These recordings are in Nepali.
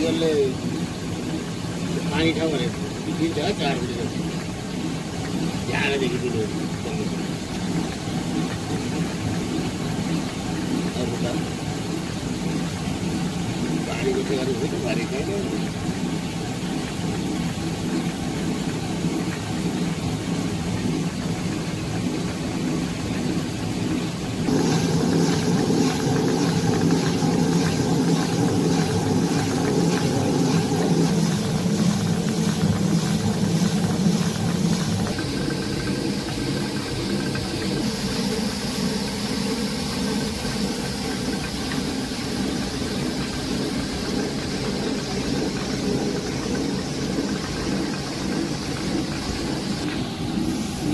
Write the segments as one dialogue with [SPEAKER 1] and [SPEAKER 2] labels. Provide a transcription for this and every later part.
[SPEAKER 1] यसले पानी ठाउँ भनेको दिन्छ 4 बजे यहाँदेखि दिनु अरू त पानीको चाहिँ अरू हो त पानी छैन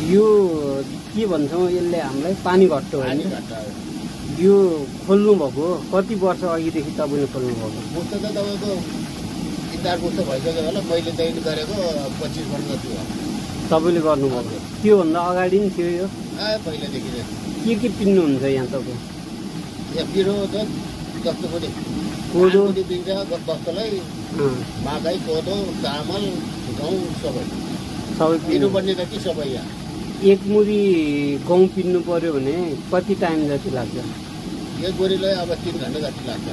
[SPEAKER 2] यो के भन्छौँ यसले हामीलाई पानी घट्टो होइन यो खोल्नु भएको कति वर्ष अघिदेखि तपाईँले खोल्नु भएको
[SPEAKER 1] पुस्त त तपाईँको 3-4 पुस्त भइसक्यो होला मैले चाहिँ गरेको 25 वर्ष जति हो
[SPEAKER 2] तपाईँले गर्नुभएको त्योभन्दा अगाडि नि थियो यो
[SPEAKER 1] पहिलादेखि
[SPEAKER 2] के पिन्नुहुन्छ यहाँ तपाईँ
[SPEAKER 1] यहाँ पिरो त जस्तो पनि
[SPEAKER 2] कोदो
[SPEAKER 1] दिन्छ बस्तुलाई मकै कोदो चामल गहुँ सबै पिरो बन्ने त कि सबै यहाँ
[SPEAKER 2] एक मुरी गहुँ पिन्नु पर्यो भने कति टाइम जति लाग्छ
[SPEAKER 1] एक मुरीलाई अब 3 घन्टा जति लाग्छ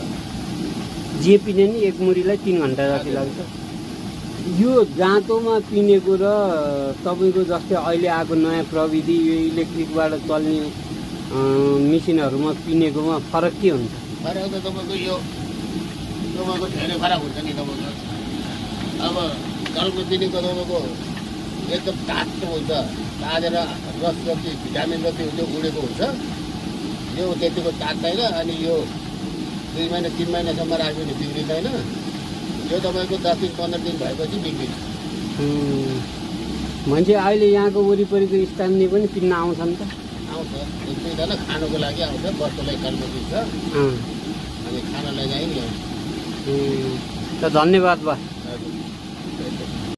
[SPEAKER 2] जे पिने नि एक मुरीलाई 3 घन्टा जति लाग्छ यो जाँतोमा पिनेको र तपाईँको जस्तै अहिले आएको नयाँ प्रविधि यो इलेक्ट्रिकबाट चल्ने मेसिनहरूमा पिनेकोमा फरक के हुन्छ
[SPEAKER 1] फरक त तपाईँको यो धेरै फरक हुन्छ नि तपाईँको अब घरमा पिनेको तपाईँको एकदम तातो हुन्छ ताजेर रस जति भिटामिन जति हुन्छ उडेको हुन्छ यो त्यतिको तात्दैन अनि यो 2 महिना 3 महिनासम्म राख्यो भने बिग्रिँदैन यो तपाईँको 10 दिन 15 दिन भएपछि बिग्रिन्छ
[SPEAKER 2] मान्छे अहिले यहाँको वरिपरिको स्थानीय पनि पिन्न आउँछन् त
[SPEAKER 1] आउँछ 1-2जना खानुको लागि आउँछ बस्तुलाई खानु दिन्छ अनि खानालाई चाहिँ नि
[SPEAKER 2] त धन्यवाद बा